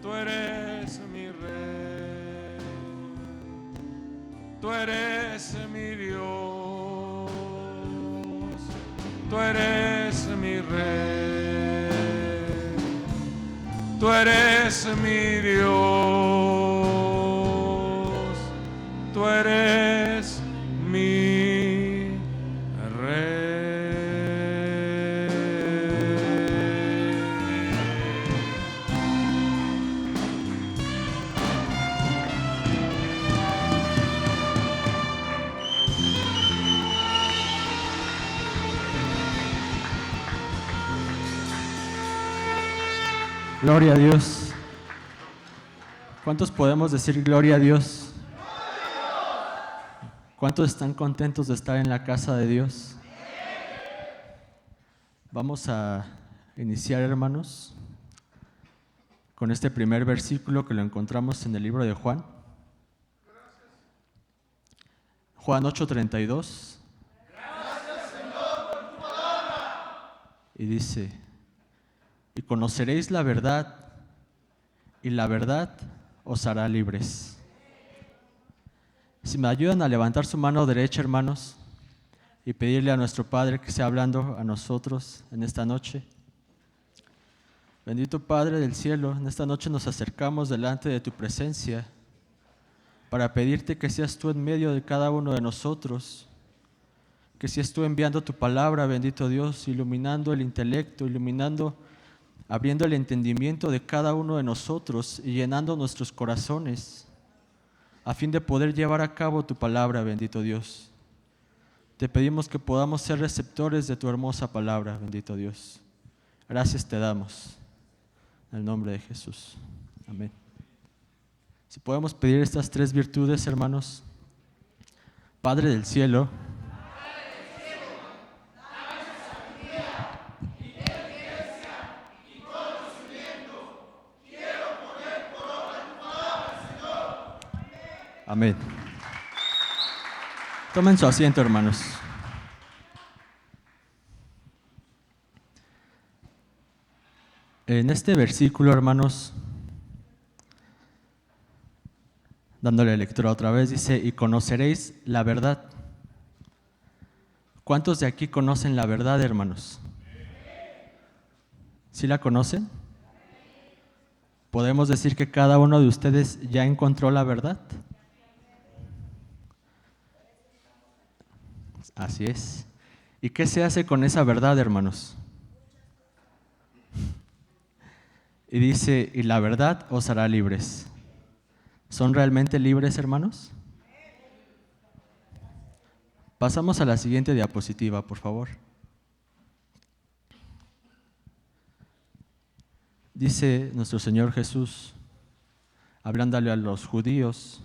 Tú eres mi rey, tú eres mi Dios, tú eres mi rey, tú eres mi Dios, tú eres mi rey. Gloria a Dios. ¿Cuántos podemos decir gloria a Dios? ¿Cuántos están contentos de estar en la casa de Dios? Vamos a iniciar, hermanos, con este primer versículo que lo encontramos en el libro de Juan. Juan 8:32. Y dice: y conoceréis la verdad, y la verdad os hará libres. Si me ayudan a levantar su mano derecha, hermanos, y pedirle a nuestro Padre que sea hablando a nosotros en esta noche. Bendito Padre del cielo, en esta noche nos acercamos delante de tu presencia para pedirte que seas tú en medio de cada uno de nosotros, que seas tú enviando tu palabra, bendito Dios, iluminando el intelecto, abriendo el entendimiento de cada uno de nosotros y llenando nuestros corazones a fin de poder llevar a cabo tu palabra, bendito Dios. Te pedimos que podamos ser receptores de tu hermosa palabra, bendito Dios. Gracias te damos, en el nombre de Jesús. Amén. Si podemos pedir estas tres virtudes, hermanos. Padre del cielo, amén. Tomen su asiento, hermanos. En este versículo, hermanos, dándole lectura otra vez, dice: y conoceréis la verdad. ¿Cuántos de aquí conocen la verdad, hermanos? ¿Sí la conocen? ¿Podemos decir que cada uno de ustedes ya encontró la verdad? Así es. ¿Y qué se hace con esa verdad, hermanos? Y dice: y la verdad os hará libres. ¿Son realmente libres, hermanos? Pasamos a la siguiente diapositiva, por favor. Dice nuestro Señor Jesús, hablándole a los judíos: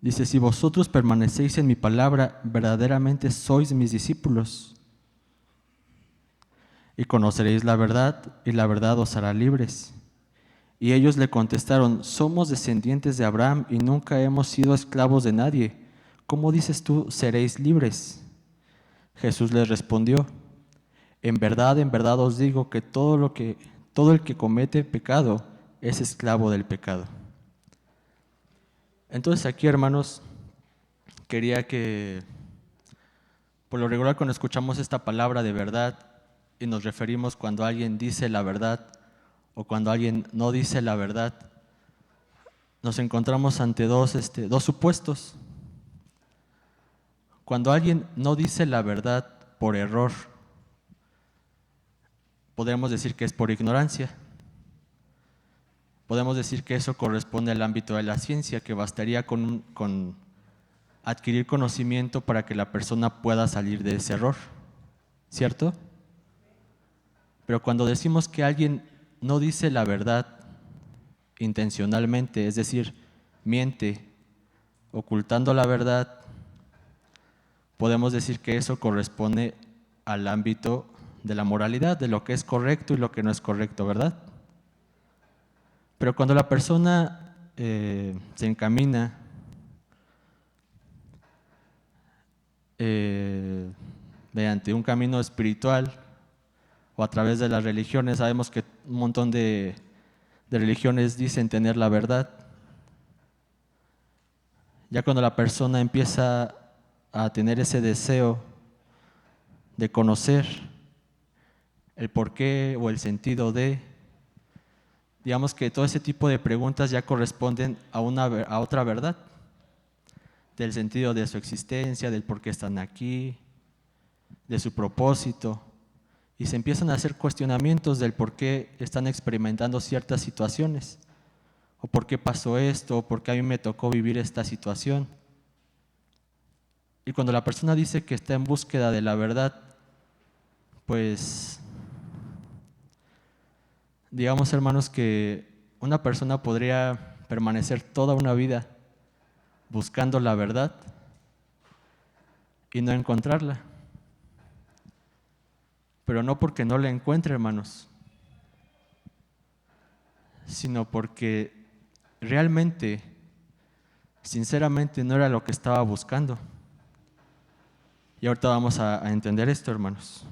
dice, si vosotros permanecéis en mi palabra, verdaderamente sois mis discípulos, y conoceréis la verdad, y la verdad os hará libres. Y ellos le contestaron: somos descendientes de Abraham y nunca hemos sido esclavos de nadie. ¿Cómo dices tú, seréis libres? Jesús les respondió: en verdad os digo que todo el que comete pecado es esclavo del pecado. Entonces aquí, hermanos, quería que, por lo regular, cuando escuchamos esta palabra de verdad y nos referimos cuando alguien dice la verdad o cuando alguien no dice la verdad, nos encontramos ante dos supuestos. Cuando alguien no dice la verdad por error, podemos decir que es por ignorancia. Podemos decir que eso corresponde al ámbito de la ciencia, que bastaría con adquirir conocimiento para que la persona pueda salir de ese error, ¿cierto? Pero cuando decimos que alguien no dice la verdad intencionalmente, es decir, miente, ocultando la verdad, podemos decir que eso corresponde al ámbito de la moralidad, de lo que es correcto y lo que no es correcto, ¿verdad? Pero cuando la persona se encamina mediante un camino espiritual o a través de las religiones. Sabemos que un montón de religiones dicen tener la verdad. Ya cuando la persona empieza a tener ese deseo de conocer el porqué o el sentido de, digamos que todo ese tipo de preguntas ya corresponden a otra verdad, del sentido de su existencia, del por qué están aquí, de su propósito, y se empiezan a hacer cuestionamientos del por qué están experimentando ciertas situaciones, o por qué pasó esto, o por qué a mí me tocó vivir esta situación. Y cuando la persona dice que está en búsqueda de la verdad, pues digamos, hermanos, que una persona podría permanecer toda una vida buscando la verdad y no encontrarla. Pero no porque no la encuentre, hermanos, sino porque realmente, sinceramente, no era lo que estaba buscando. Y ahorita vamos a entender esto, hermanos.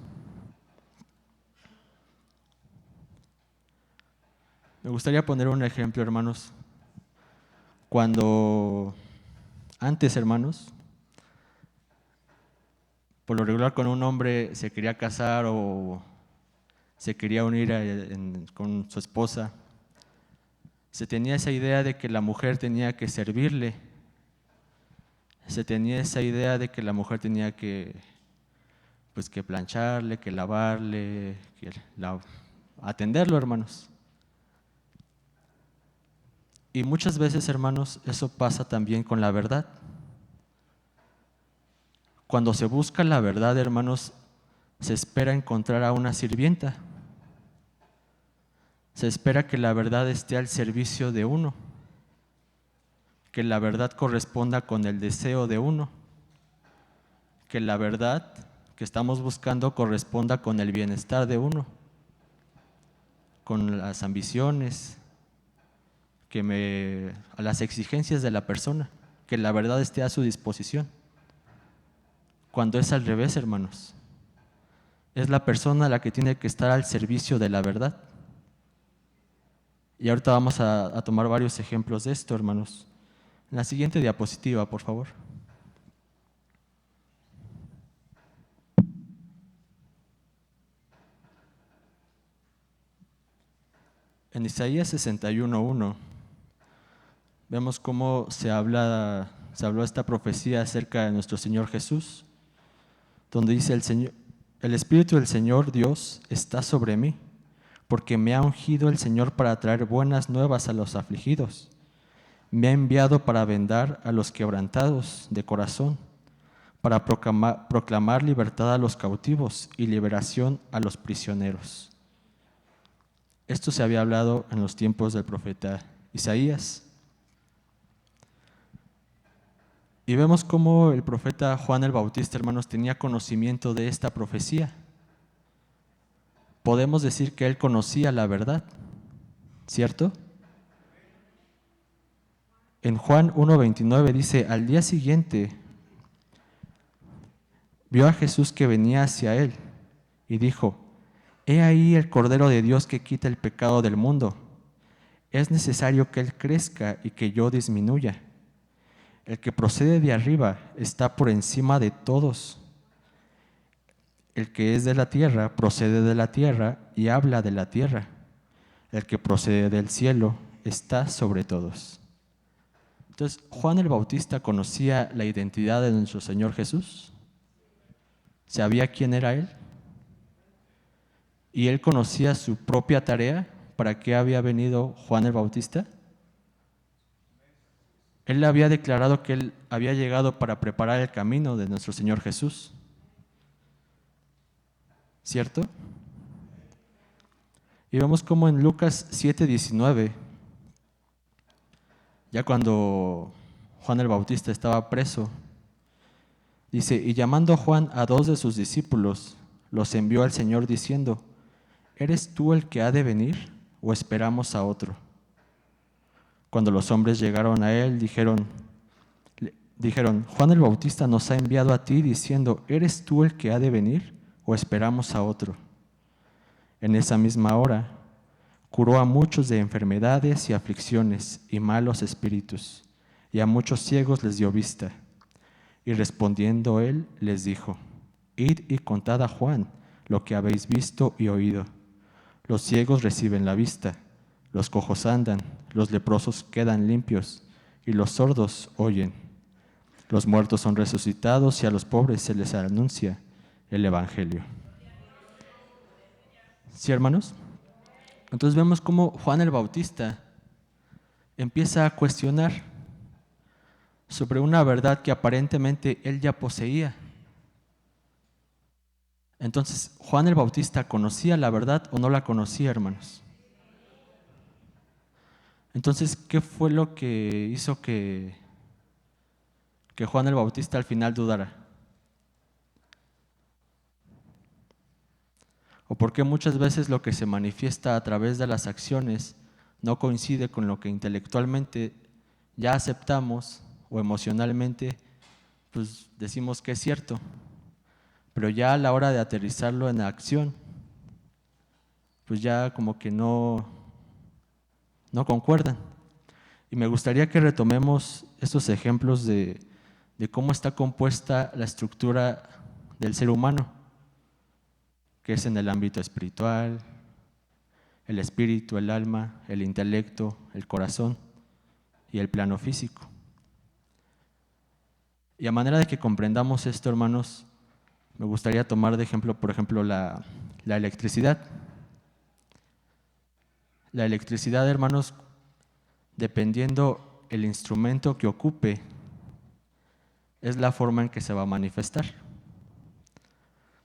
Me gustaría poner un ejemplo, hermanos. Cuando antes, hermanos, por lo regular cuando un hombre se quería casar o se quería unir con su esposa, se tenía esa idea de que la mujer tenía que servirle. Se tenía esa idea de que la mujer tenía que plancharle, que lavarle, atenderlo, hermanos. Y muchas veces, hermanos, eso pasa también con la verdad. Cuando se busca la verdad, hermanos, se espera encontrar a una sirvienta. Se espera que la verdad esté al servicio de uno, que la verdad corresponda con el deseo de uno, que la verdad que estamos buscando corresponda con el bienestar de uno, con las ambiciones, a las exigencias de la persona, que la verdad esté a su disposición. Cuando es al revés, hermanos, es la persona la que tiene que estar al servicio de la verdad. Y ahorita vamos a tomar varios ejemplos de esto, hermanos. En la siguiente diapositiva, por favor. En Isaías 61:1 vemos cómo se habló esta profecía acerca de nuestro Señor Jesús, donde dice el Espíritu del Señor Dios está sobre mí, porque me ha ungido el Señor para traer buenas nuevas a los afligidos. Me ha enviado para vendar a los quebrantados de corazón, para proclamar libertad a los cautivos y liberación a los prisioneros. Esto se había hablado en los tiempos del profeta Isaías. Y vemos cómo el profeta Juan el Bautista, hermanos, tenía conocimiento de esta profecía. Podemos decir que él conocía la verdad, ¿cierto? En Juan 1:29 dice, al día siguiente vio a Jesús que venía hacia él y dijo, he ahí el Cordero de Dios que quita el pecado del mundo. Es necesario que él crezca y que yo disminuya. El que procede de arriba está por encima de todos. El que es de la tierra procede de la tierra y habla de la tierra. El que procede del cielo está sobre todos. Entonces, Juan el Bautista conocía la identidad de nuestro Señor Jesús. ¿Sabía quién era Él? ¿Y Él conocía su propia tarea? ¿Para qué había venido Juan el Bautista? Él había declarado que Él había llegado para preparar el camino de nuestro Señor Jesús. ¿Cierto? Y vemos cómo en Lucas 7:19, ya cuando Juan el Bautista estaba preso, dice, y llamando Juan a 2 de sus discípulos, los envió al Señor diciendo, ¿eres tú el que ha de venir o esperamos a otro? Cuando los hombres llegaron a él, dijeron, Juan el Bautista nos ha enviado a ti diciendo, ¿eres tú el que ha de venir o esperamos a otro? En esa misma hora curó a muchos de enfermedades y aflicciones y malos espíritus, y a muchos ciegos les dio vista. Y respondiendo él, les dijo, id y contad a Juan lo que habéis visto y oído. Los ciegos reciben la vista, los cojos andan, los leprosos quedan limpios, y los sordos oyen. Los muertos son resucitados y a los pobres se les anuncia el Evangelio. ¿Sí, hermanos? Entonces vemos cómo Juan el Bautista empieza a cuestionar sobre una verdad que aparentemente él ya poseía. Entonces, ¿Juan el Bautista conocía la verdad o no la conocía, hermanos? Entonces, ¿qué fue lo que hizo que Juan el Bautista al final dudara? ¿O por qué muchas veces lo que se manifiesta a través de las acciones no coincide con lo que intelectualmente ya aceptamos o emocionalmente pues decimos que es cierto, pero ya a la hora de aterrizarlo en la acción pues ya como que no concuerdan? Y me gustaría que retomemos estos ejemplos de cómo está compuesta la estructura del ser humano, que es en el ámbito espiritual, el espíritu, el alma, el intelecto, el corazón y el plano físico. Y a manera de que comprendamos esto, hermanos, me gustaría tomar de ejemplo, por ejemplo, la electricidad. La electricidad, hermanos, dependiendo el instrumento que ocupe, es la forma en que se va a manifestar.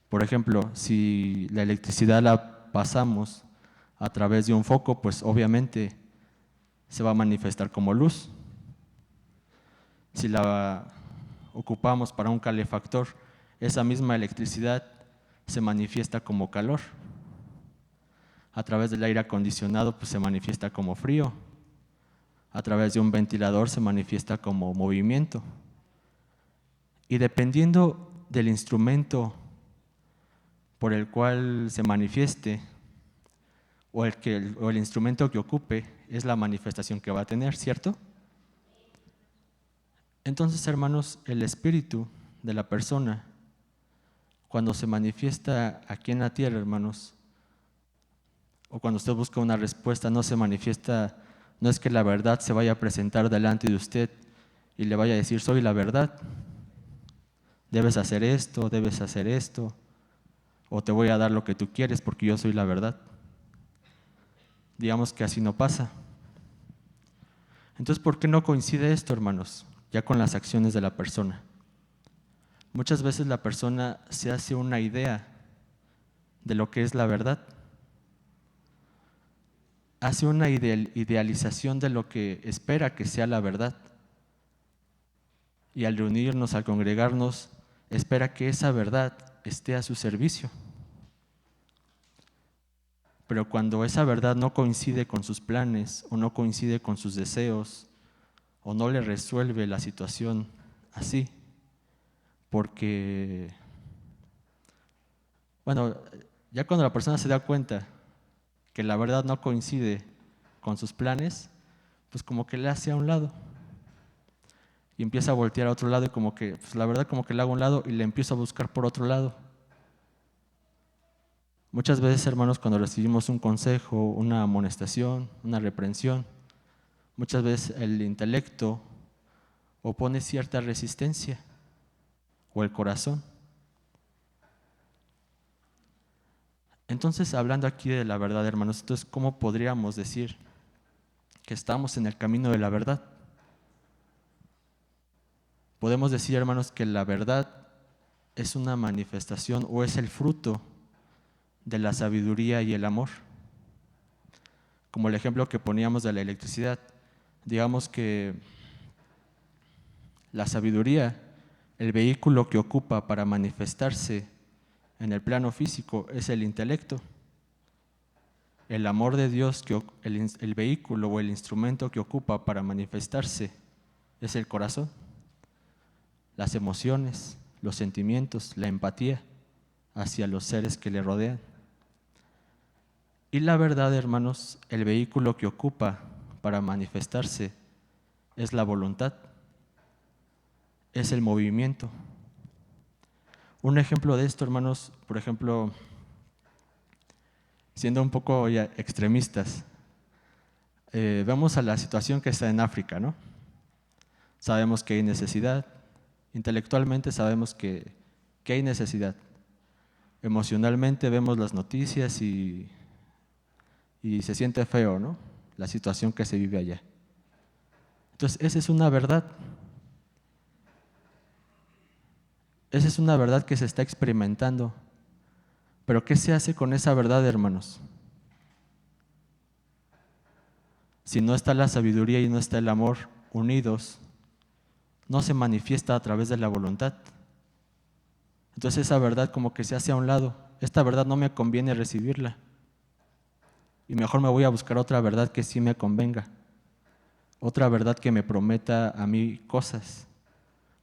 Por ejemplo, si la electricidad la pasamos a través de un foco, pues obviamente se va a manifestar como luz. Si la ocupamos para un calefactor, esa misma electricidad se manifiesta como calor. A través del aire acondicionado, pues se manifiesta como frío. A través de un ventilador se manifiesta como movimiento. Y dependiendo del instrumento por el cual se manifieste o el instrumento que ocupe, es la manifestación que va a tener, ¿cierto? Entonces, hermanos, el espíritu de la persona, cuando se manifiesta aquí en la tierra, hermanos, o cuando usted busca una respuesta, no se manifiesta, no es que la verdad se vaya a presentar delante de usted y le vaya a decir, soy la verdad, debes hacer esto, o te voy a dar lo que tú quieres porque yo soy la verdad. Digamos que así no pasa. Entonces, ¿por qué no coincide esto, hermanos? Ya con las acciones de la persona. Muchas veces la persona se hace una idea de lo que es la verdad. Hace una idealización de lo que espera que sea la verdad. Y al reunirnos, al congregarnos, espera que esa verdad esté a su servicio. Pero cuando esa verdad no coincide con sus planes o no coincide con sus deseos o no le resuelve la situación así, porque, bueno, ya cuando la persona se da cuenta que la verdad no coincide con sus planes, pues como que le hace a un lado y empieza a voltear a otro lado y como que, pues la verdad como que le hago a un lado y le empiezo a buscar por otro lado. Muchas veces, hermanos, cuando recibimos un consejo, una amonestación, una reprensión, muchas veces el intelecto opone cierta resistencia o el corazón. Entonces, hablando aquí de la verdad, hermanos, entonces, ¿cómo podríamos decir que estamos en el camino de la verdad? Podemos decir, hermanos, que la verdad es una manifestación o es el fruto de la sabiduría y el amor. Como el ejemplo que poníamos de la electricidad, digamos que la sabiduría, el vehículo que ocupa para manifestarse en el plano físico es el intelecto. el amor de Dios, el vehículo o el instrumento que ocupa para manifestarse es el corazón, las emociones, los sentimientos, la empatía hacia los seres que le rodean. Y la verdad, hermanos, el vehículo que ocupa para manifestarse es la voluntad, es el movimiento. Un ejemplo de esto, hermanos, por ejemplo, siendo un poco ya extremistas, vemos a la situación que está en África, ¿no? Sabemos que hay necesidad, intelectualmente sabemos que hay necesidad, emocionalmente vemos las noticias y se siente feo, ¿no? La situación que se vive allá. Entonces, esa es una verdad. Esa es una verdad que se está experimentando. Pero ¿qué se hace con esa verdad, hermanos? Si no está la sabiduría y no está el amor unidos, no se manifiesta a través de la voluntad. Entonces esa verdad como que se hace a un lado. Esta verdad no me conviene recibirla. Y mejor me voy a buscar otra verdad que sí me convenga. Otra verdad que me prometa a mí cosas.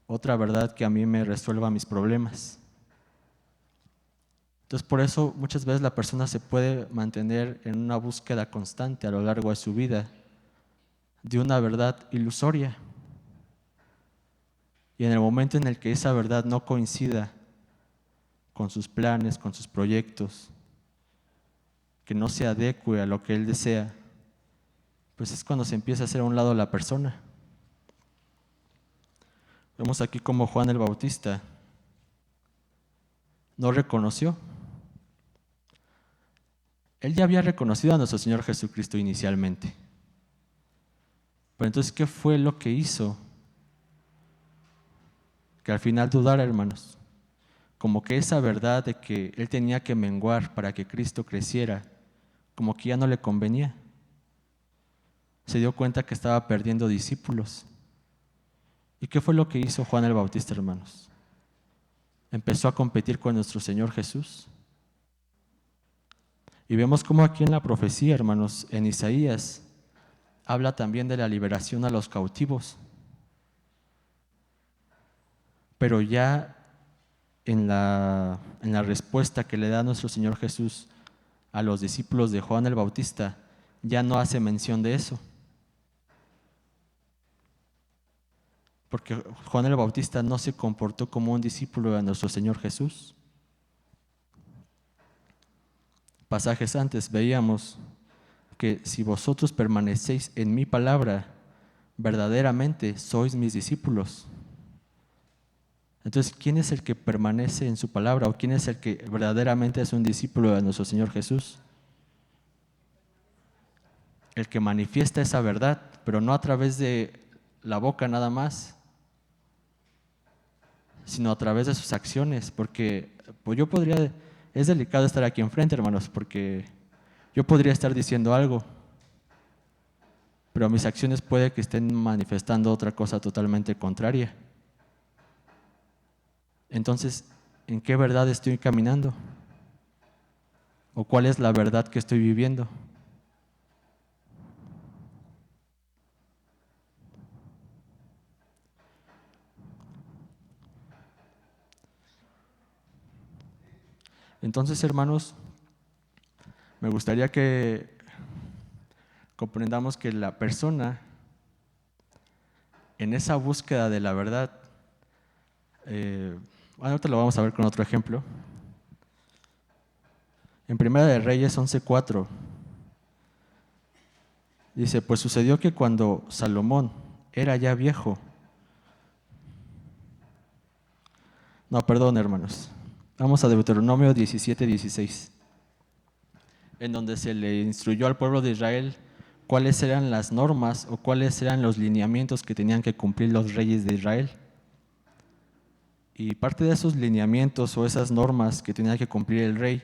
Otra verdad que a mí me resuelva mis problemas. Entonces por eso muchas veces la persona se puede mantener en una búsqueda constante a lo largo de su vida de una verdad ilusoria. Y en el momento en el que esa verdad no coincida con sus planes, con sus proyectos, que no se adecue a lo que él desea, pues es cuando se empieza a hacer a un lado la persona. Vemos aquí como Juan el Bautista no reconoció. Él ya había reconocido a nuestro Señor Jesucristo inicialmente. Pero entonces, ¿qué fue lo que hizo que al final dudara, hermanos? Como que esa verdad de que él tenía que menguar para que Cristo creciera, como que ya no le convenía. Se dio cuenta que estaba perdiendo discípulos. ¿Y qué fue lo que hizo Juan el Bautista, hermanos? Empezó a competir con nuestro Señor Jesús. Y vemos cómo aquí en la profecía, hermanos, en Isaías, habla también de la liberación a los cautivos. Pero ya en la respuesta que le da nuestro Señor Jesús a los discípulos de Juan el Bautista, ya no hace mención de eso. Porque Juan el Bautista no se comportó como un discípulo de nuestro Señor Jesús. Pasajes antes veíamos que si vosotros permanecéis en mi palabra, verdaderamente sois mis discípulos. Entonces, ¿quién es el que permanece en su palabra o quién es el que verdaderamente es un discípulo de nuestro Señor Jesús? El que manifiesta esa verdad, pero no a través de la boca nada más, sino a través de sus acciones, porque pues es delicado estar aquí enfrente, hermanos, porque yo podría estar diciendo algo, pero mis acciones puede que estén manifestando otra cosa totalmente contraria. Entonces, ¿en qué verdad estoy caminando? ¿O cuál es la verdad que estoy viviendo? Entonces, hermanos, me gustaría que comprendamos que la persona en esa búsqueda de la verdad, ahorita lo vamos a ver con otro ejemplo. En Primera de Reyes 11:4 dice, pues sucedió que cuando Salomón era ya viejo, hermanos, vamos a Deuteronomio 17:16, en donde se le instruyó al pueblo de Israel cuáles eran las normas o cuáles eran los lineamientos que tenían que cumplir los reyes de Israel. Y parte de esos lineamientos o esas normas que tenía que cumplir el rey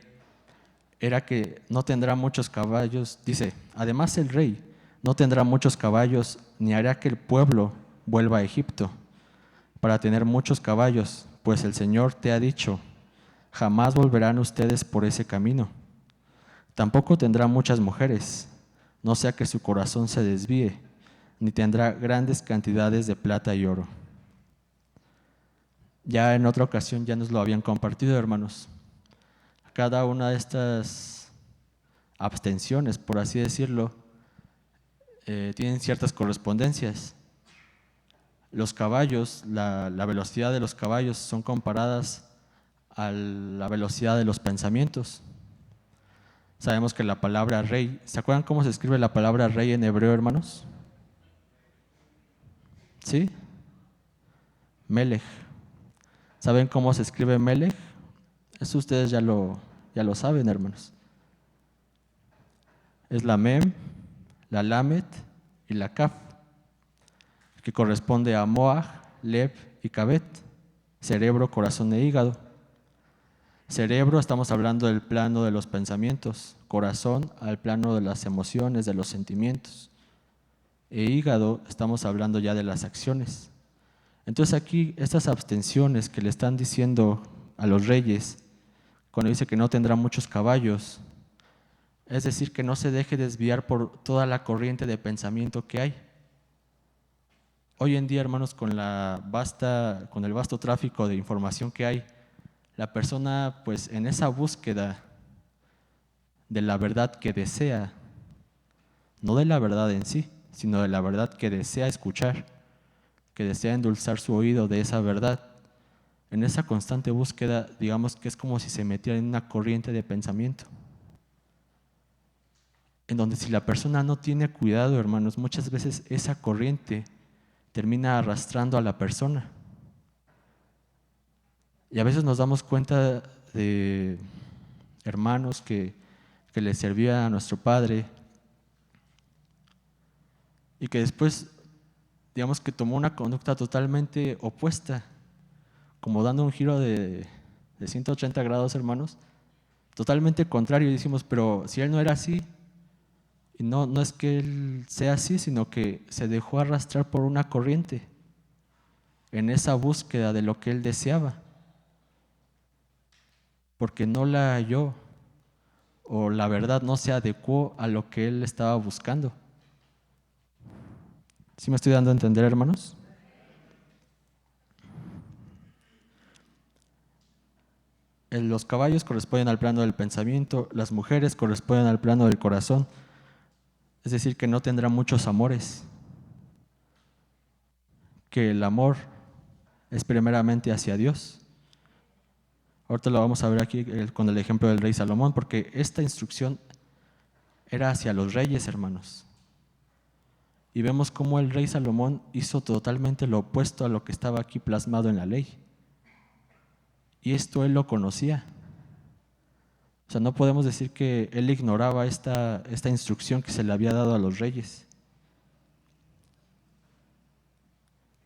era que no tendrá muchos caballos. Dice, además el rey no tendrá muchos caballos ni hará que el pueblo vuelva a Egipto para tener muchos caballos, pues el Señor te ha dicho, jamás volverán ustedes por ese camino. Tampoco tendrá muchas mujeres, no sea que su corazón se desvíe, ni tendrá grandes cantidades de plata y oro. Ya en otra ocasión ya nos lo habían compartido, hermanos. Cada una de estas abstenciones, por así decirlo, tienen ciertas correspondencias. Los caballos, la velocidad de los caballos son comparadas a la velocidad de los pensamientos. Sabemos que la palabra rey, ¿se acuerdan cómo se escribe la palabra rey en hebreo, hermanos? ¿Sí? Melech. ¿Saben cómo se escribe Melech? Eso ustedes ya lo saben, hermanos. Es la Mem, la Lamet y la Kaf, que corresponde a Moaj, Lev y Kabet, cerebro, corazón e hígado. Cerebro, estamos hablando del plano de los pensamientos, corazón al plano de las emociones, de los sentimientos, e hígado, estamos hablando ya de las acciones. Entonces aquí estas abstenciones que le están diciendo a los reyes, cuando dice que no tendrá muchos caballos, es decir, que no se deje desviar por toda la corriente de pensamiento que hay. Hoy en día, hermanos, con el vasto tráfico de información que hay, la persona, pues en esa búsqueda de la verdad que desea, no de la verdad en sí, sino de la verdad que desea escuchar, que desea endulzar su oído de esa verdad, en esa constante búsqueda, digamos que es como si se metiera en una corriente de pensamiento, en donde si la persona no tiene cuidado, hermanos, muchas veces esa corriente termina arrastrando a la persona. Y a veces nos damos cuenta de hermanos que le servían a nuestro Padre y que después, digamos que tomó una conducta totalmente opuesta, como dando un giro de 180 grados, hermanos, totalmente contrario. Y decimos, pero si él no era así, y no es que él sea así, sino que se dejó arrastrar por una corriente en esa búsqueda de lo que él deseaba, porque no la halló o la verdad no se adecuó a lo que él estaba buscando. ¿Sí me estoy dando a entender, hermanos? Los caballos corresponden al plano del pensamiento, las mujeres corresponden al plano del corazón, es decir, que no tendrá muchos amores, que el amor es primeramente hacia Dios. Ahorita lo vamos a ver aquí con el ejemplo del rey Salomón, porque esta instrucción era hacia los reyes, hermanos. Y vemos cómo el rey Salomón hizo totalmente lo opuesto a lo que estaba aquí plasmado en la ley. Y esto él lo conocía. O sea, no podemos decir que él ignoraba esta instrucción que se le había dado a los reyes.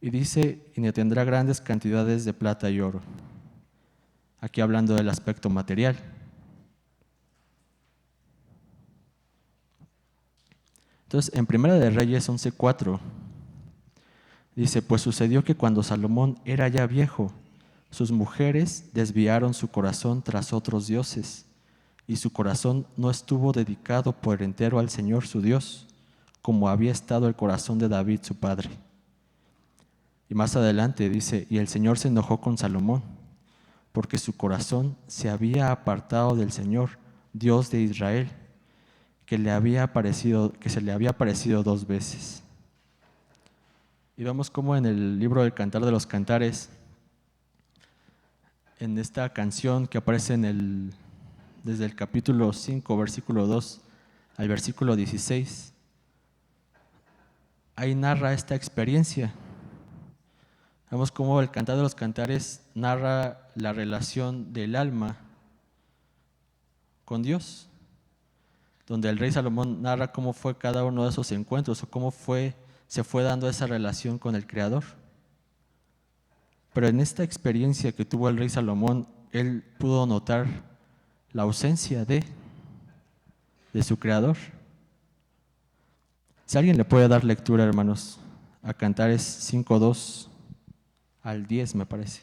Y dice, y ne tendrá grandes cantidades de plata y oro. Aquí hablando del aspecto material. Entonces, en Primera de Reyes 11:4, dice, pues sucedió que cuando Salomón era ya viejo, sus mujeres desviaron su corazón tras otros dioses, y su corazón no estuvo dedicado por entero al Señor su Dios, como había estado el corazón de David su padre. Y más adelante dice, y el Señor se enojó con Salomón, porque su corazón se había apartado del Señor, Dios de Israel, que se le había aparecido 2 veces. Y vemos cómo en el libro del Cantar de los Cantares, en esta canción que aparece desde el capítulo 5, versículo 2 al versículo 16, ahí narra esta experiencia. Vemos cómo el Cantar de los Cantares narra la relación del alma con Dios, donde el rey Salomón narra cómo fue cada uno de esos encuentros o cómo se fue dando esa relación con el Creador. Pero en esta experiencia que tuvo el rey Salomón, él pudo notar la ausencia de su Creador. Si alguien le puede dar lectura, hermanos, a Cantares 5:2 al 10, me parece.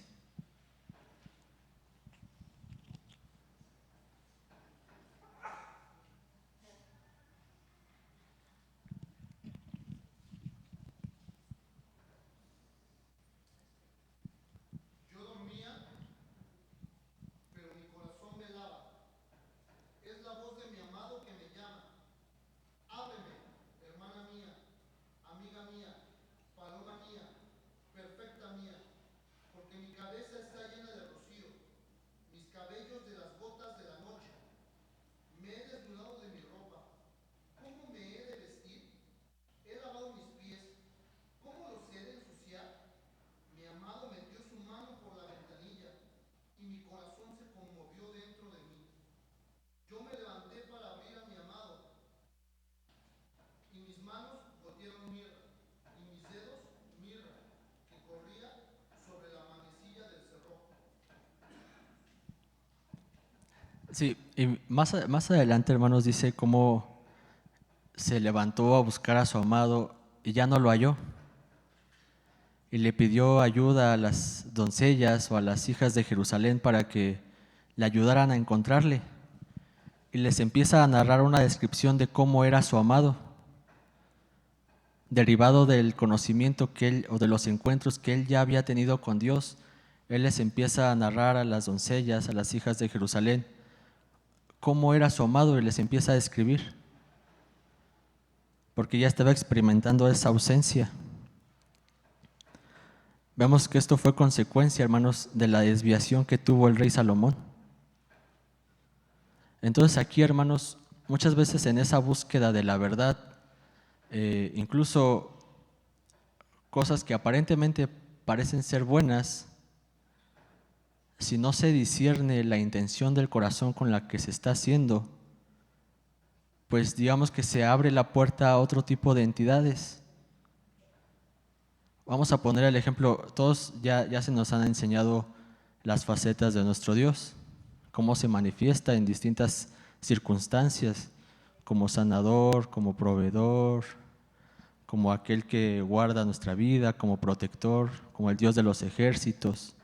Sí, y más adelante, hermanos, dice cómo se levantó a buscar a su amado y ya no lo halló. Y le pidió ayuda a las doncellas o a las hijas de Jerusalén para que le ayudaran a encontrarle. Y les empieza a narrar una descripción de cómo era su amado, derivado del conocimiento que él o de los encuentros que él ya había tenido con Dios. Él les empieza a narrar a las doncellas, a las hijas de Jerusalén, cómo era su amado y les empieza a describir, porque ya estaba experimentando esa ausencia. Vemos que esto fue consecuencia, hermanos, de la desviación que tuvo el rey Salomón. Entonces aquí, hermanos, muchas veces en esa búsqueda de la verdad, incluso cosas que aparentemente parecen ser buenas, si no se discierne la intención del corazón con la que se está haciendo, pues digamos que se abre la puerta a otro tipo de entidades. Vamos a poner el ejemplo, todos ya se nos han enseñado las facetas de nuestro Dios, cómo se manifiesta en distintas circunstancias, como sanador, como proveedor, como aquel que guarda nuestra vida, como protector, como el Dios de los ejércitos.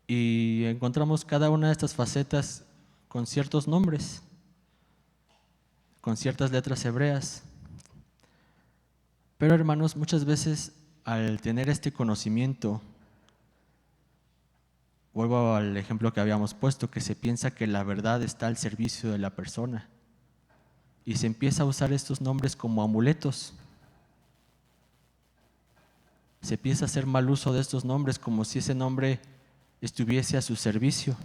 Y encontramos cada una de estas facetas con ciertos nombres, con ciertas letras hebreas. Pero hermanos, muchas veces al tener este conocimiento, vuelvo al ejemplo que habíamos puesto, que se piensa que la verdad está al servicio de la persona y se empieza a usar estos nombres como amuletos. Se empieza a hacer mal uso de estos nombres como si ese nombre estuviese a su servicio.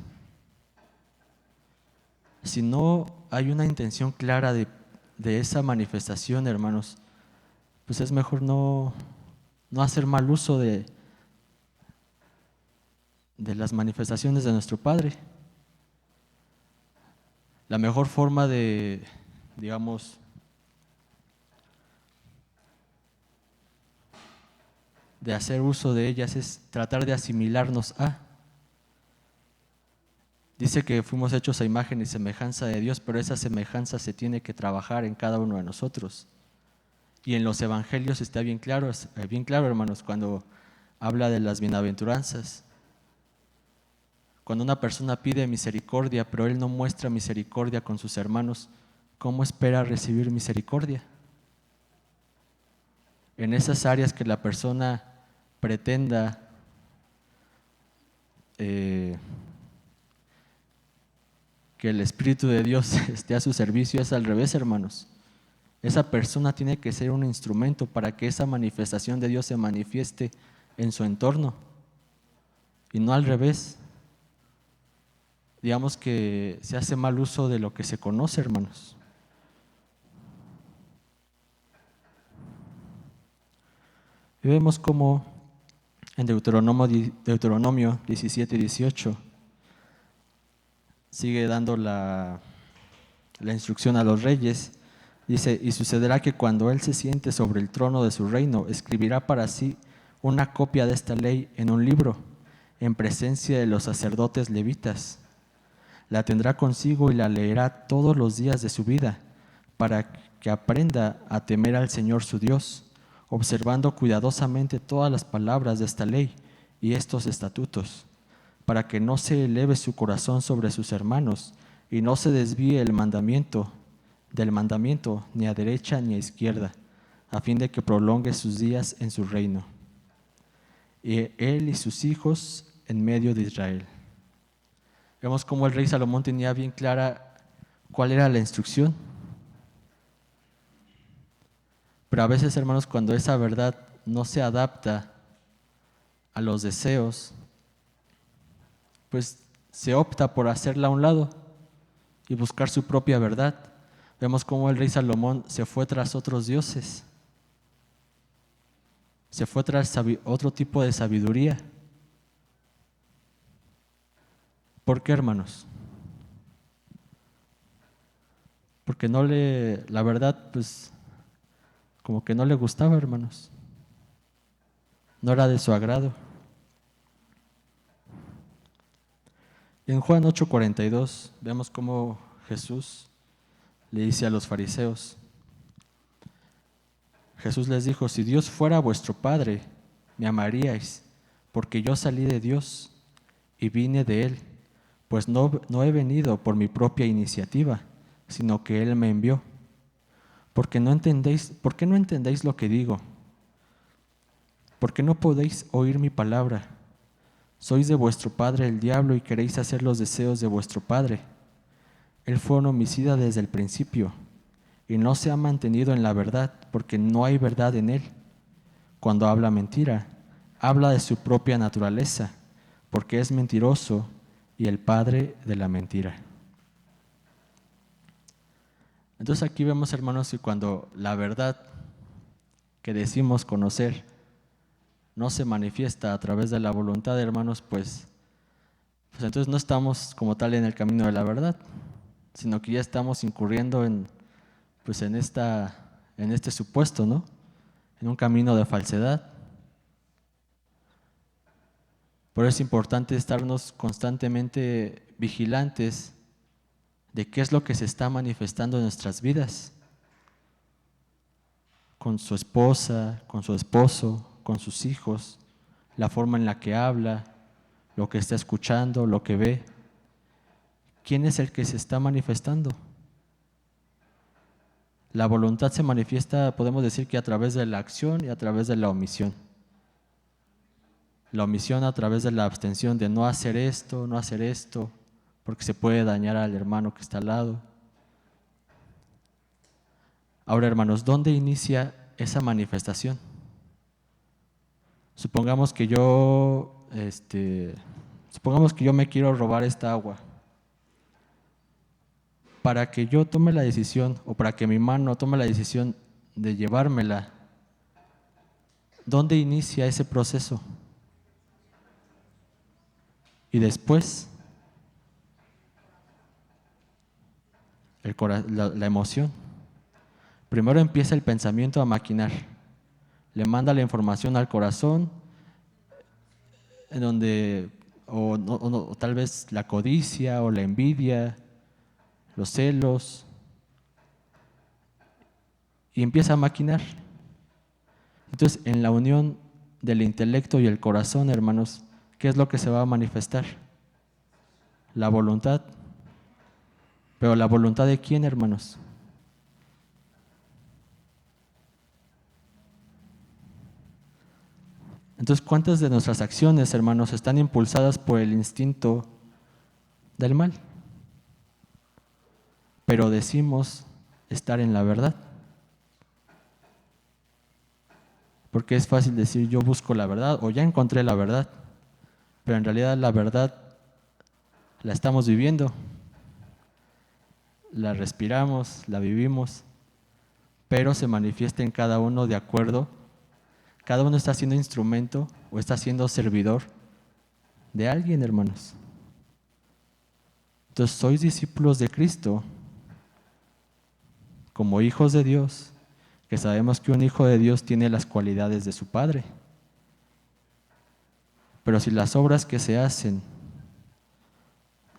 Si no hay una intención clara de esa manifestación, hermanos, pues es mejor no hacer mal uso de las manifestaciones de nuestro Padre. La mejor forma de, digamos, de hacer uso de ellas es tratar de asimilarnos a. Dice que fuimos hechos a imagen y semejanza de Dios, pero esa semejanza se tiene que trabajar en cada uno de nosotros. Y en los evangelios está bien claro, hermanos, cuando habla de las bienaventuranzas. Cuando una persona pide misericordia, pero él no muestra misericordia con sus hermanos, ¿cómo espera recibir misericordia? En esas áreas que la persona pretenda que el Espíritu de Dios esté a su servicio, es al revés, hermanos. Esa persona tiene que ser un instrumento para que esa manifestación de Dios se manifieste en su entorno y no al revés. Digamos que se hace mal uso de lo que se conoce, hermanos. Y vemos cómo en Deuteronomio 17 y 18 sigue dando la instrucción a los reyes. Dice, y sucederá que cuando él se siente sobre el trono de su reino, escribirá para sí una copia de esta ley en un libro, en presencia de los sacerdotes levitas. La tendrá consigo y la leerá todos los días de su vida, para que aprenda a temer al Señor su Dios, observando cuidadosamente todas las palabras de esta ley y estos estatutos, para que no se eleve su corazón sobre sus hermanos y no se desvíe del mandamiento ni a derecha ni a izquierda, a fin de que prolongue sus días en su reino, y él y sus hijos en medio de Israel. Vemos cómo el rey Salomón tenía bien clara cuál era la instrucción. Pero a veces, hermanos, cuando esa verdad no se adapta a los deseos, pues se opta por hacerla a un lado y buscar su propia verdad. Vemos cómo el rey Salomón se fue tras otros dioses, se fue tras otro tipo de sabiduría. ¿Por qué, hermanos? porque la verdad, pues, como que no le gustaba, hermanos. No era de su agrado. Y en Juan 8:42 vemos cómo Jesús le dice a los fariseos, Jesús les dijo, si Dios fuera vuestro Padre, me amaríais, porque yo salí de Dios y vine de Él, pues no he venido por mi propia iniciativa, sino que Él me envió. ¿Por qué no entendéis lo que digo? ¿Por qué no podéis oír mi palabra? Sois de vuestro padre el diablo y queréis hacer los deseos de vuestro padre. Él fue un homicida desde el principio y no se ha mantenido en la verdad porque no hay verdad en él. Cuando habla mentira, habla de su propia naturaleza porque es mentiroso y el padre de la mentira. Entonces aquí vemos, hermanos, que cuando la verdad que decimos conocer no se manifiesta a través de la voluntad, hermanos, pues entonces no estamos como tal en el camino de la verdad, sino que ya estamos incurriendo en este supuesto, ¿no? En un camino de falsedad. Por eso es importante estarnos constantemente vigilantes de qué es lo que se está manifestando en nuestras vidas, con su esposa, con su esposo, con sus hijos, la forma en la que habla, lo que está escuchando, lo que ve. ¿Quién es el que se está manifestando? La voluntad se manifiesta, podemos decir que a través de la acción y a través de la omisión. La omisión a través de la abstención de no hacer esto, porque se puede dañar al hermano que está al lado. Ahora, hermanos, ¿dónde inicia esa manifestación? Supongamos que yo me quiero robar esta agua. Para que yo tome la decisión o para que mi mano tome la decisión de llevármela, ¿dónde inicia ese proceso? Y después, la emoción. Primero empieza el pensamiento a maquinar. Le manda la información al corazón, en donde, o tal vez la codicia o la envidia, los celos, y empieza a maquinar. Entonces, en la unión del intelecto y el corazón, hermanos, ¿qué es lo que se va a manifestar? La voluntad. Pero ¿la voluntad de quién, hermanos? Entonces, ¿cuántas de nuestras acciones, hermanos, están impulsadas por el instinto del mal? Pero decimos estar en la verdad. Porque es fácil decir yo busco la verdad o ya encontré la verdad, pero en realidad la verdad la estamos viviendo, la respiramos, la vivimos, pero se manifiesta en cada uno de acuerdo. Cada uno está siendo instrumento o está siendo servidor de alguien, hermanos. Entonces, sois discípulos de Cristo, como hijos de Dios, que sabemos que un hijo de Dios tiene las cualidades de su Padre. Pero si las obras que se hacen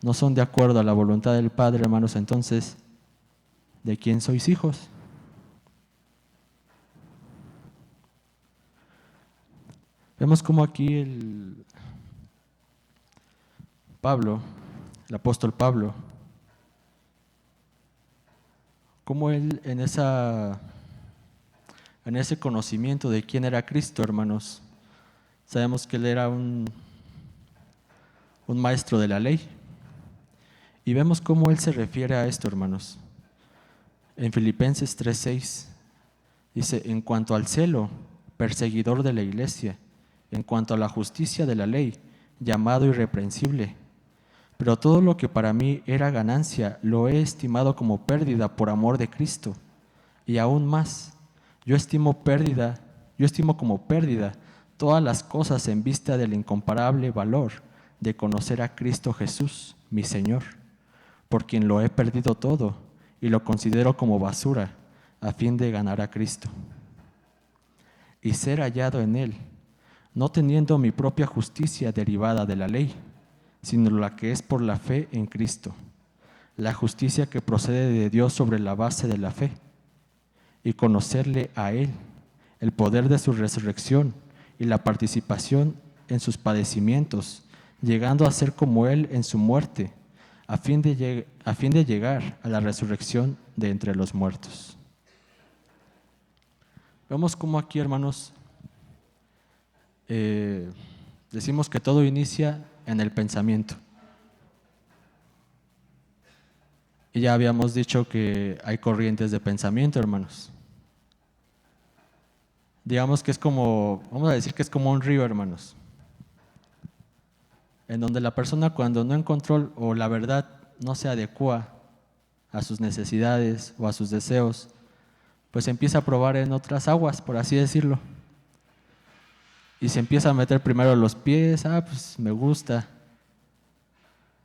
no son de acuerdo a la voluntad del Padre, hermanos, entonces, ¿de quién sois hijos? Vemos cómo aquí el apóstol Pablo, cómo él en ese conocimiento de quién era Cristo, hermanos, sabemos que él era un maestro de la ley. Y vemos cómo él se refiere a esto, hermanos. En Filipenses 3:6 dice, en cuanto al celo, perseguidor de la iglesia, en cuanto a la justicia de la ley, llamado irreprensible. Pero todo lo que para mí era ganancia, lo he estimado como pérdida por amor de Cristo. Y aún más, yo estimo como pérdida todas las cosas en vista del incomparable valor de conocer a Cristo Jesús, mi Señor, por quien lo he perdido todo y lo considero como basura a fin de ganar a Cristo y ser hallado en Él, no teniendo mi propia justicia derivada de la ley, sino la que es por la fe en Cristo, la justicia que procede de Dios sobre la base de la fe, y conocerle a Él, el poder de su resurrección y la participación en sus padecimientos, llegando a ser como Él en su muerte, a fin de llegar a la resurrección de entre los muertos. Vemos cómo aquí, hermanos, decimos que todo inicia en el pensamiento. Y ya habíamos dicho que hay corrientes de pensamiento, hermanos. Digamos que es como, vamos a decir que es como un río, hermanos, en donde la persona, cuando no encontró o la verdad no se adecua a sus necesidades o a sus deseos, pues empieza a probar en otras aguas, por así decirlo. Y se empieza a meter primero los pies, pues me gusta.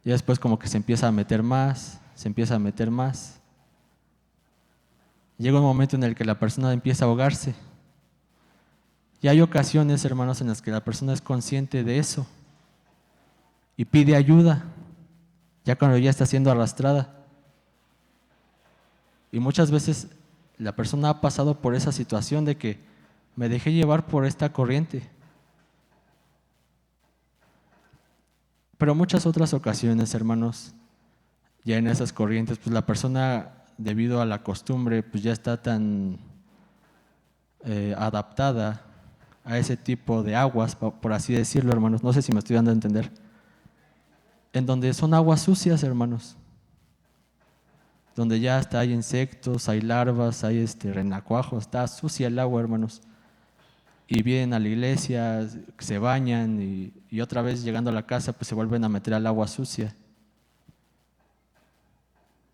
Y después como que se empieza a meter más, se empieza a meter más. Llega un momento en el que la persona empieza a ahogarse. Y hay ocasiones, hermanos, en las que la persona es consciente de eso y pide ayuda, ya cuando ya está siendo arrastrada. Y muchas veces la persona ha pasado por esa situación de que me dejé llevar por esta corriente. Pero muchas otras ocasiones, hermanos, ya en esas corrientes, pues la persona, debido a la costumbre, pues ya está tan adaptada a ese tipo de aguas, por así decirlo, hermanos. No sé si me estoy dando a entender. En donde son aguas sucias, hermanos. Donde ya hasta hay insectos, hay larvas, hay renacuajos, está sucia el agua, hermanos. Y vienen a la iglesia, se bañan y otra vez llegando a la casa pues se vuelven a meter al agua sucia.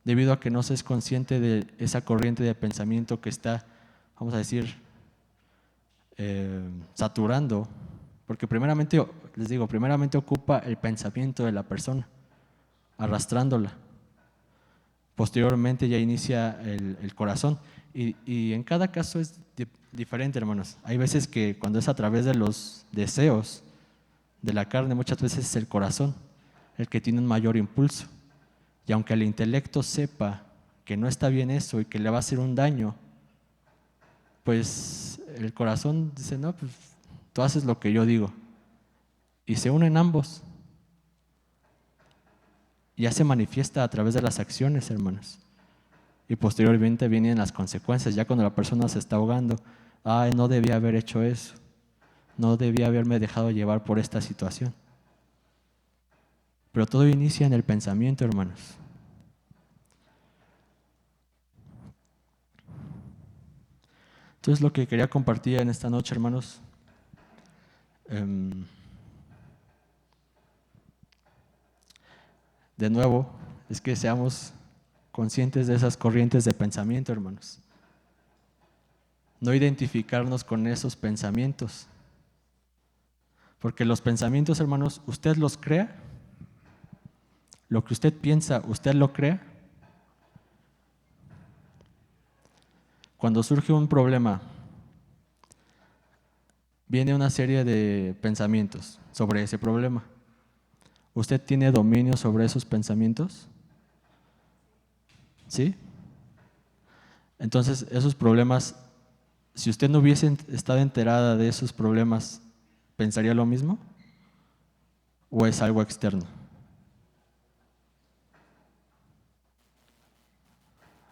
Debido a que no se es consciente de esa corriente de pensamiento que está, vamos a decir, saturando. Porque primeramente, les digo, primeramente ocupa el pensamiento de la persona, arrastrándola. Posteriormente ya inicia el corazón. Y en cada caso es diferente, hermanos. Hay veces que cuando es a través de los deseos de la carne, muchas veces es el corazón el que tiene un mayor impulso. Y aunque el intelecto sepa que no está bien eso y que le va a hacer un daño, pues el corazón dice, no, pues tú haces lo que yo digo. Y se unen ambos. Ya se manifiesta a través de las acciones, hermanos. Y posteriormente vienen las consecuencias, ya cuando la persona se está ahogando. No debía haber hecho eso. No debía haberme dejado llevar por esta situación. Pero todo inicia en el pensamiento, hermanos. Entonces lo que quería compartir en esta noche, hermanos, de nuevo, es que seamos conscientes de esas corrientes de pensamiento, hermanos. No identificarnos con esos pensamientos. Porque los pensamientos, hermanos, usted los crea. Lo que usted piensa, usted lo crea. Cuando surge un problema, viene una serie de pensamientos sobre ese problema. ¿Usted tiene dominio sobre esos pensamientos? ¿Sí? Entonces, esos problemas, si usted no hubiese estado enterada de esos problemas, ¿pensaría lo mismo? ¿O es algo externo?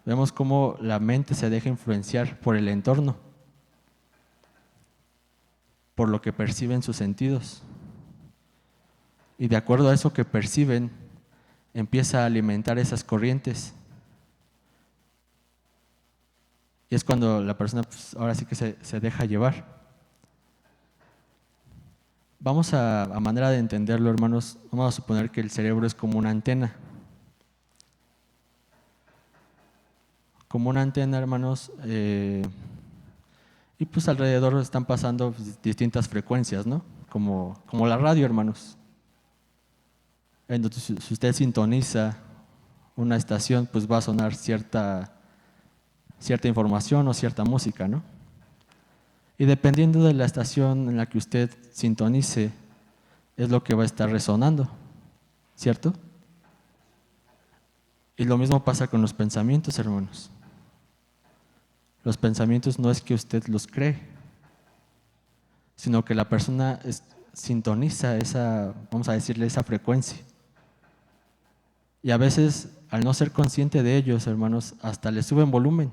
Vemos cómo la mente se deja influenciar por el entorno, por lo que perciben sus sentidos. Y de acuerdo a eso que perciben, empieza a alimentar esas corrientes. Y es cuando la persona, pues, ahora sí que se deja llevar. Vamos a manera de entenderlo, hermanos, vamos a suponer que el cerebro es como una antena. Como una antena, hermanos, y pues alrededor están pasando distintas frecuencias, ¿no? Como la radio, hermanos. Entonces, si usted sintoniza una estación, pues va a sonar cierta información o cierta música, ¿no? Y dependiendo de la estación en la que usted sintonice, es lo que va a estar resonando, ¿cierto? Y lo mismo pasa con los pensamientos, hermanos. Los pensamientos no es que usted los cree, sino que la persona sintoniza esa, vamos a decirle, esa frecuencia. Y a veces, al no ser consciente de ellos, hermanos, hasta le suben volumen,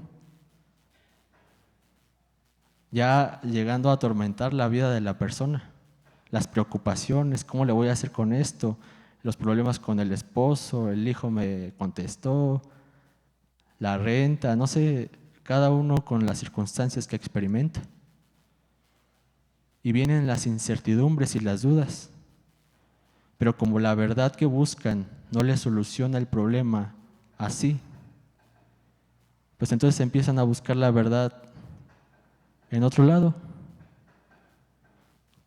ya llegando a atormentar la vida de la persona. Las preocupaciones, ¿cómo le voy a hacer con esto? Los problemas con el esposo, el hijo me contestó, la renta, no sé, cada uno con las circunstancias que experimenta. Y vienen las incertidumbres y las dudas. Pero como la verdad que buscan no les soluciona el problema así, pues entonces empiezan a buscar la verdad en otro lado.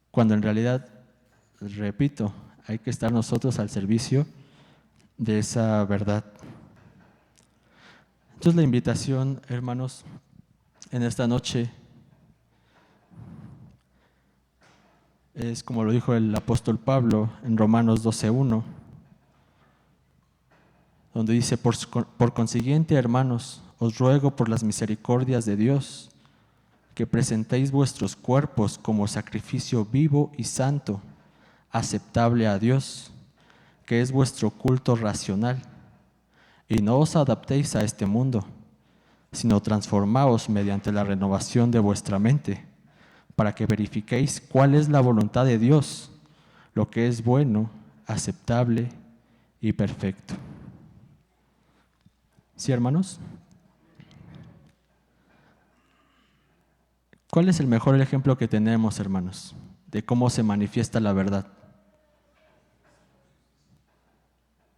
Cuando en realidad, repito, hay que estar nosotros al servicio de esa verdad. Entonces la invitación, hermanos, en esta noche es como lo dijo el apóstol Pablo en Romanos 12:1, donde dice, por consiguiente, hermanos, os ruego por las misericordias de Dios, que presentéis vuestros cuerpos como sacrificio vivo y santo, aceptable a Dios, que es vuestro culto racional, y no os adaptéis a este mundo, sino transformaos mediante la renovación de vuestra mente, para que verifiquéis cuál es la voluntad de Dios, lo que es bueno, aceptable y perfecto. ¿Sí, hermanos? ¿Cuál es el mejor ejemplo que tenemos, hermanos, de cómo se manifiesta la verdad?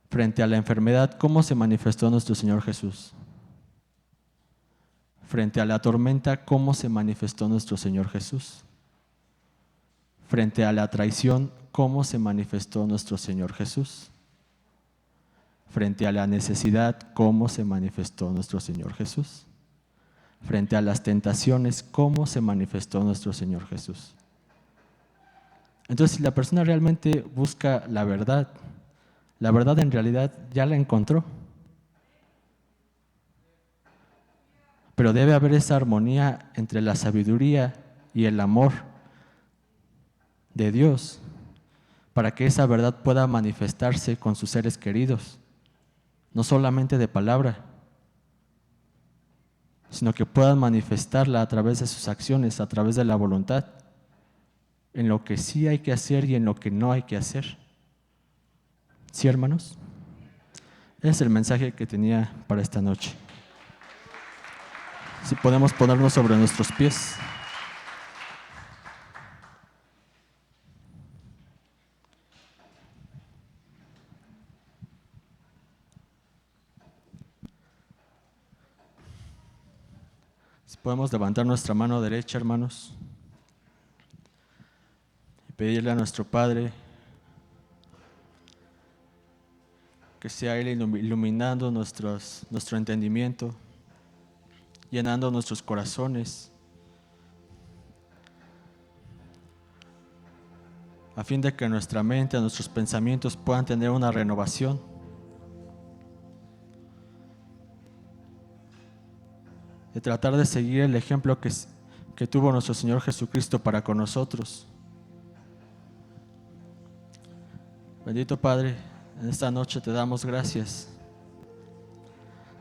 Frente a la enfermedad, ¿cómo se manifestó nuestro Señor Jesús? Frente a la tormenta, ¿cómo se manifestó nuestro Señor Jesús? Frente a la traición, ¿cómo se manifestó nuestro Señor Jesús? Frente a la necesidad, ¿cómo se manifestó nuestro Señor Jesús? Frente a las tentaciones, ¿cómo se manifestó nuestro Señor Jesús? Entonces, si la persona realmente busca la verdad en realidad ya la encontró. Pero debe haber esa armonía entre la sabiduría y el amor de Dios para que esa verdad pueda manifestarse con sus seres queridos, no solamente de palabra, sino que puedan manifestarla a través de sus acciones, a través de la voluntad, en lo que sí hay que hacer y en lo que no hay que hacer. ¿Sí, hermanos? Ese es el mensaje que tenía para esta noche. Si podemos ponernos sobre nuestros pies. Si podemos levantar nuestra mano derecha, hermanos, y pedirle a nuestro Padre que sea Él iluminando nuestro entendimiento, llenando nuestros corazones, a fin de que nuestra mente, nuestros pensamientos puedan tener una renovación. De tratar de seguir el ejemplo que tuvo nuestro Señor Jesucristo para con nosotros. Bendito Padre, en esta noche te damos gracias.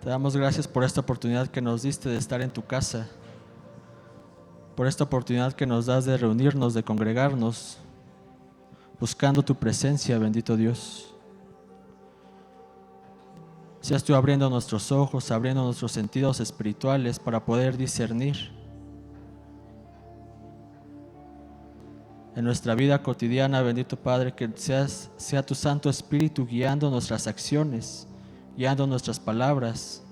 Te damos gracias por esta oportunidad que nos diste de estar en tu casa, por esta oportunidad que nos das de reunirnos, de congregarnos, buscando tu presencia, bendito Dios. Seas tú abriendo nuestros ojos, abriendo nuestros sentidos espirituales para poder discernir en nuestra vida cotidiana, bendito Padre, que sea tu Santo Espíritu guiando nuestras acciones, guiando nuestras palabras,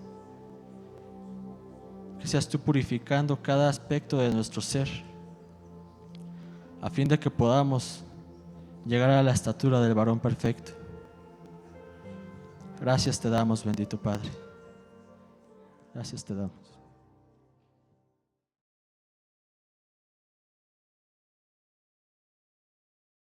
que seas tú purificando cada aspecto de nuestro ser, a fin de que podamos llegar a la estatura del varón perfecto. Gracias te damos, bendito Padre. Gracias te damos.